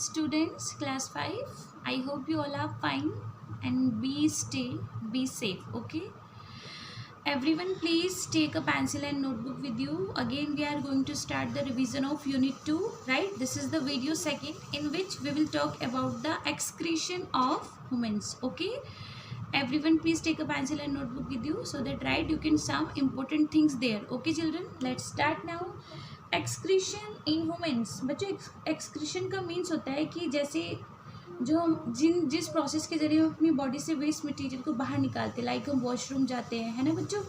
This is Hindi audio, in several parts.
students, class 5. I hope you all are fine and be safe. Okay, everyone please take a pencil and notebook with you. Again we are going to start the revision of unit 2, right? This is the video second in which we will talk about the excretion of humans. Okay, everyone please take a pencil and notebook with you so that right you can some important things there. Okay children, let's start now. Excretion in humans, बच्चों एक्सक्रीशन का मीन्स होता है कि जैसे जो हम जिस प्रोसेस के जरिए हम अपनी बॉडी से वेस्ट मटेरियल को बाहर निकालते हैं, लाइक हम वॉशरूम जाते हैं, है ना बच्चों।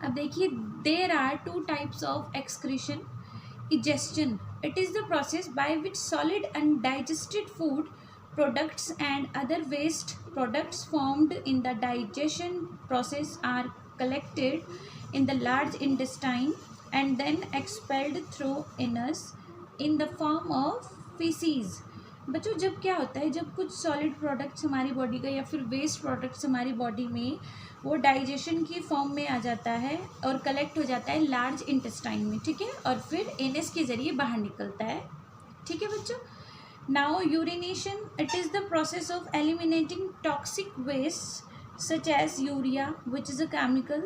अब देखिए, there are 2 types of excretion. Egestion, it is the process by which solid undigested food products and other waste products formed in the digestion process are collected in the large intestine and then expelled through anus in the form of feces। बच्चों जब क्या होता है, जब कुछ सॉलिड प्रोडक्ट्स हमारी बॉडी का या फिर वेस्ट प्रोडक्ट्स हमारी बॉडी में वो डाइजेशन की फॉर्म में आ जाता है और कलेक्ट हो जाता है लार्ज इंटेस्टाइन में, ठीक है, और फिर एनएस के ज़रिए बाहर निकलता है, ठीक है बच्चों। Now urination, it is the process of eliminating toxic waste such as urea, which is a chemical,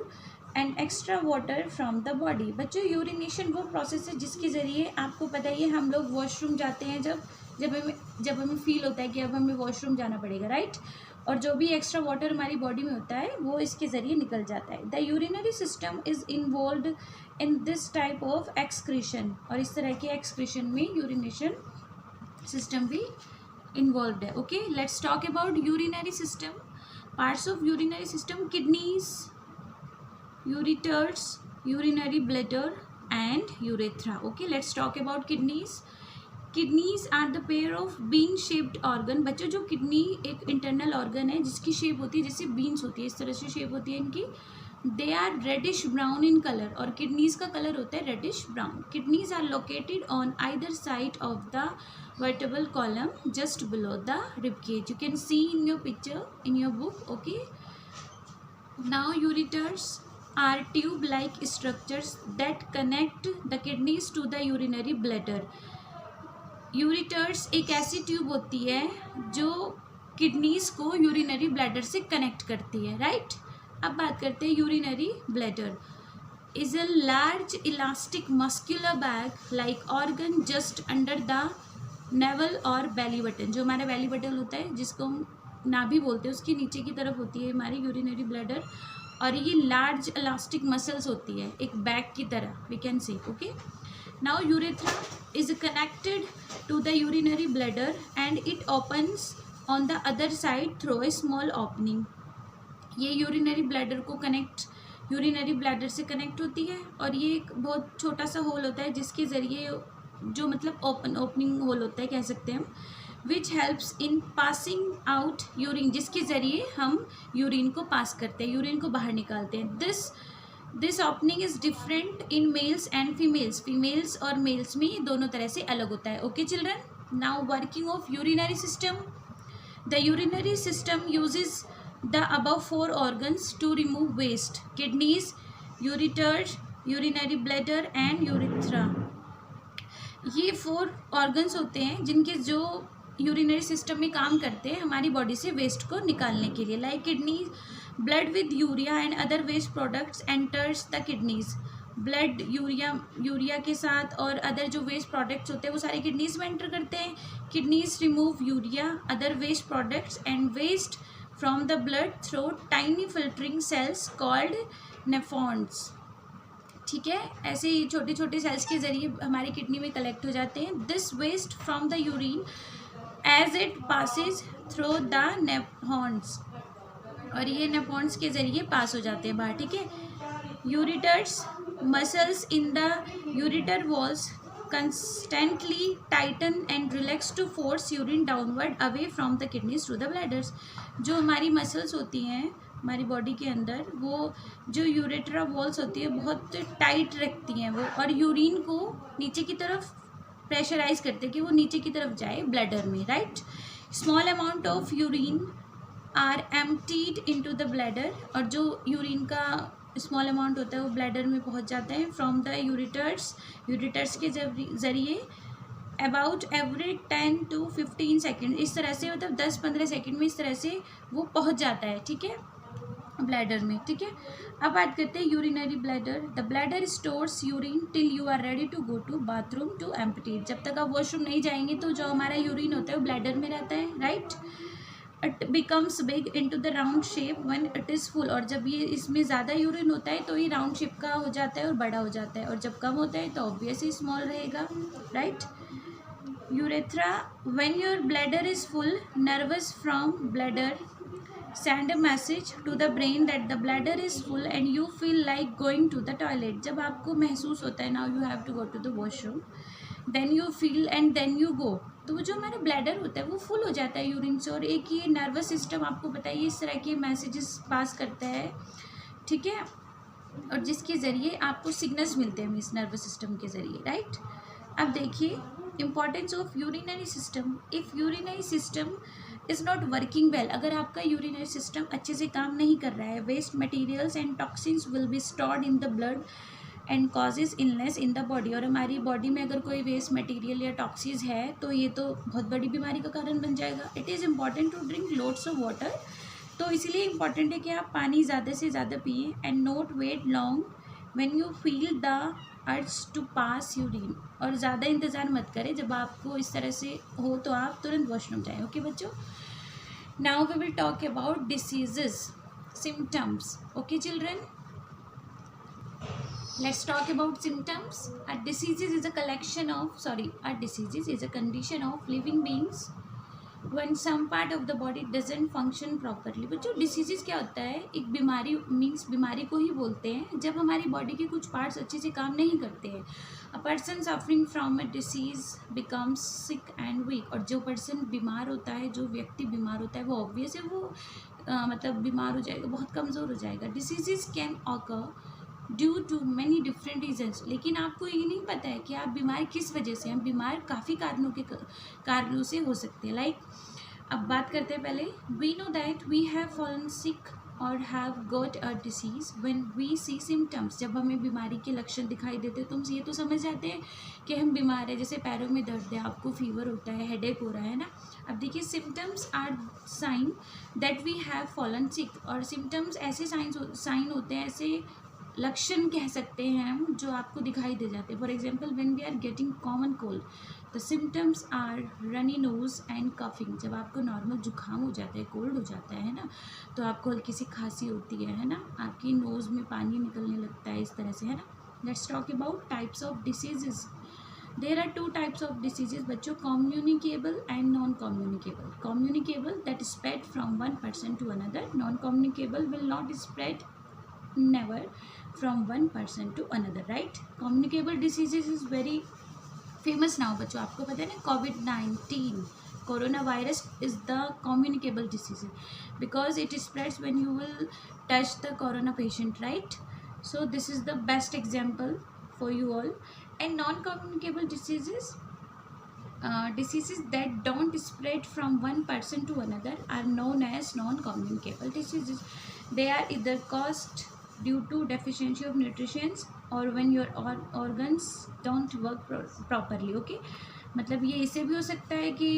and extra water from the body। बच्चों यूरिनेशन वो प्रोसेस है जिसके ज़रिए आपको पता ही है हम लोग वॉशरूम जाते हैं जब हमें फील होता है कि अब हमें वॉशरूम जाना पड़ेगा, राइट, और जो भी एक्स्ट्रा वाटर हमारी बॉडी में होता है वो इसके ज़रिए निकल जाता है। The urinary system is involved in this type of excretion, और इस तरह के एक्सक्रीशन में यूरिनेशन सिस्टम भी इन्वॉल्व है। Okay, let's talk about urinary system. Parts of urinary system: kidneys, ureters, urinary bladder and urethra. Okay, let's talk about kidneys. Kidneys are the pair of bean shaped organ. बच्चों जो किडनी एक इंटरनल ऑर्गन है जिसकी शेप होती है जैसे बीन्स होती है, इस तरह से शेप होती है इनकी। They are reddish brown in colour, और किडनीज का कलर होता है reddish brown. Kidneys are located on either side of the vertebral column just below the rib cage. You can see in your picture in your book. Okay, now ureters are tube like structures that connect the kidneys to the urinary bladder। ureters एक ऐसी ट्यूब होती है जो किडनीज को यूरिनरी ब्लैडर से कनेक्ट करती है, राइट। अब बात करते हैं urinary bladder. is a large elastic muscular bag like organ just under the naval और बेली बटन। जो हमारा बेली बटन होता है जिसको हम नाभि बोलते हैं, उसकी नीचे की तरफ होती है हमारी यूरिनरी ब्लैडर, और ये लार्ज इलास्टिक मसल्स होती है एक बैग की तरह, we can say. Okay, now urethra is connected to the urinary bladder and it opens on the other side through a small opening. ये यूरिनरी ब्लैडर से कनेक्ट होती है, और ये एक बहुत छोटा सा होल होता है जिसके ज़रिए जो मतलब ओपनिंग होल होता है कह सकते हैं हम, which helps in passing out urine, जिसके ज़रिए हम यूरिन को पास करते हैं, यूरिन को बाहर निकालते हैं। This opening is different in males and females और मेल्स में ये दोनों तरह से अलग होता है। Okay children, now working of urinary system. The urinary system uses the above 4 organs to remove waste: kidneys, ureters, urinary bladder and urethra. ये 4 ऑर्गन्स होते हैं जिनके जो यूरिनरी सिस्टम में काम करते हैं हमारी बॉडी से वेस्ट को निकालने के लिए। Like kidney, blood with urea and other waste products enters the kidneys. Blood urea के साथ और अदर जो वेस्ट प्रोडक्ट्स होते हैं वो सारे किडनीज में एंटर करते हैं। Kidneys remove urea, other waste products and waste from the blood through tiny filtering cells called nephrons. ठीक है, ऐसे ही छोटे छोटे सेल्स के ज़रिए हमारी किडनी में कलेक्ट हो जाते हैं। This waste from the urine as it passes through the nephrons, और ये नेफ्रॉन्स के ज़रिए पास हो जाते हैं बाहर, ठीक है। Ureters, muscles in the ureter walls constantly tighten and relax to force urine downward away from the kidneys to the bladders. जो हमारी मसल्स होती हैं हमारी बॉडी के अंदर, वो जो यूरेट्रा वॉल्स होती है बहुत टाइट रखती हैं वो, और यूरिन को नीचे की तरफ प्रेशराइज करते हैं कि वो नीचे की तरफ जाए ब्लैडर में, right. Small amount of urine are emptied into the bladder, और जो यूरिन का स्मॉल अमाउंट होता है वो ब्लैडर में पहुंच जाता है फ्रॉम द यूरिटर्स के ज़रिए अबाउट एवरी 10 to 15 सेकेंड, इस तरह से मतलब 10-15 सेकेंड में इस तरह से वो पहुंच जाता है, ठीक है, ब्लैडर में, ठीक है। अब बात करते हैं urinary bladder. The bladder stores urine till you are ready to go to bathroom to empty. जब तक आप वॉशरूम नहीं जाएंगे तो जो हमारा यूरिन होता है वो ब्लैडर में रहता है, right. It becomes big into the round shape when it is full, और जब ये इसमें ज़्यादा यूरिन होता है तो ये राउंड शेप का हो जाता है और बड़ा हो जाता है, और जब कम होता है तो ऑब्वियसली स्मॉल रहेगा, right. Urethra, when your bladder is full, nervous from bladder send a message to the brain that the bladder is full and you feel like going to the toilet। जब आपको महसूस होता है now you have to go to the washroom, then you feel and then you go, तो वो जो हमारा ब्लैडर होता है वो फुल हो जाता है यूरिन से। और एक ये नर्वस सिस्टम आपको बताइए इस तरह के मैसेजेस पास करता है, ठीक है, और जिसके ज़रिए आपको सिग्नल्स मिलते हैं इस नर्वस सिस्टम के ज़रिए, राइट। अब देखिए importance of urinary system. If urinary system is not working well, अगर आपका यूरिनरी सिस्टम अच्छे से काम नहीं कर रहा है, waste materials and toxins will be stored in the blood and causes illness in the body. और हमारी बॉडी में अगर कोई वेस्ट मटेरियल या टॉक्सिस है तो ये तो बहुत बड़ी बीमारी का कारण बन जाएगा। It is important to drink loads of water, तो इसलिए इम्पॉर्टेंट है कि आप पानी ज़्यादा से ज़्यादा पिए। And not wait long when you feel the urge to pass urine, और ज़्यादा इंतज़ार मत करें, जब आपको इस तरह से हो तो आप तुरंत वॉशरूम जाएं, ओके बच्चों। Now we will talk about diseases symptoms, okay children, let's talk about symptoms. A disease is a collection of a disease is a condition of living beings when some part of the body doesn't function properly। बच्चों डिसीजेस क्या होता है, एक बीमारी मीन्स बीमारी को ही बोलते हैं जब हमारी बॉडी के कुछ पार्ट्स अच्छे से काम नहीं करते हैं। A person suffering from a disease becomes sick and weak, और जो पर्सन बीमार होता है, जो व्यक्ति बीमार होता है वो ऑब्वियस है वो मतलब बीमार हो जाएगा, बहुत कमज़ोर हो जाएगा। Diseases can occur due to many different reasons, लेकिन आपको ये नहीं पता है कि आप बीमार किस वजह से हैं। बीमार काफ़ी कारणों से हो सकते हैं, लाइक अब बात करते हैं पहले। We know that we have fallen sick और have got a disease when we see symptoms. जब हमें बीमारी के लक्षण दिखाई देते तो हम ये तो समझ जाते हैं कि हम बीमार हैं, जैसे पैरों में दर्द है, आपको फीवर होता है, हेडेक हो रहा है ना। अब देखिए symptoms are sign that we have fallen sick, और सिम्टम्स ऐसे साइन होते हैं, ऐसे लक्षण कह सकते हैं हम जो आपको दिखाई दे जाते हैं। For example when we are getting common cold the symptoms are runny nose and coughing. जब आपको नॉर्मल जुकाम हो जाता है, कोल्ड हो जाता है ना, तो आपको हल्की सी खांसी होती है ना, आपकी नोज़ में पानी निकलने लगता है इस तरह से, है ना। Let's talk about types of diseases. There are two types of diseases बच्चों, communicable and non communicable. Communicable that spread from one person to another, non communicable will not spread never from one person to another, right। communicable diseases is very famous now बच्चों, आपको पता है ना, COVID-19 corona virus is the communicable disease because it spreads when you will touch the corona patient, right। so this is the best example for you all। and non-communicable diseases diseases that don't spread from one person to another are known as non-communicable diseases। they are either caused due to deficiency of nutrition or when your organs don't work properly, okay। मतलब ये इससे भी हो सकता है कि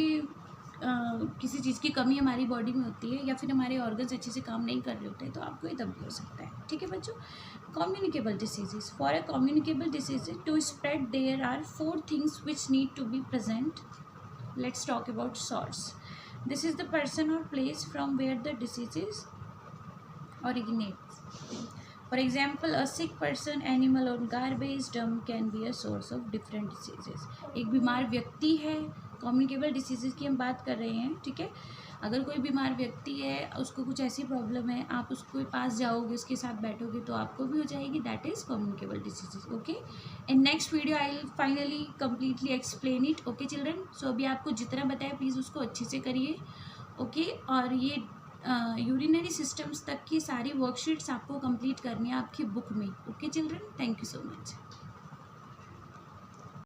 किसी चीज़ की कमी हमारी बॉडी में होती है या फिर हमारे ऑर्गन्स अच्छे से काम नहीं कर रहे होते हैं, तो आपको ये तब भी हो सकता है, ठीक है बच्चों। Communicable diseases, for a communicable disease to spread there are 4 things which need to be present। let's talk about source। this is the person or place from where the diseases originates। for example a sick person, animal or garbage dump can be a source of different diseases। एक बीमार व्यक्ति है, कम्युनिकेबल डिसीजेज की हम बात कर रहे हैं, ठीक है। अगर कोई बीमार व्यक्ति है, उसको कुछ ऐसी प्रॉब्लम है, आप उसके पास जाओगे, उसके साथ बैठोगे तो आपको भी हो जाएगी, that is communicable diseases, okay. In next video I will finally completely explain it, okay children. So अभी आपको जितना बताया प्लीज़ उसको अच्छे से करिए, ओके। और ये यूरिनरी सिस्टम्स तक की सारी वर्कशीट्स आपको कंप्लीट करनी है आपकी बुक में, okay children. Thank you so much.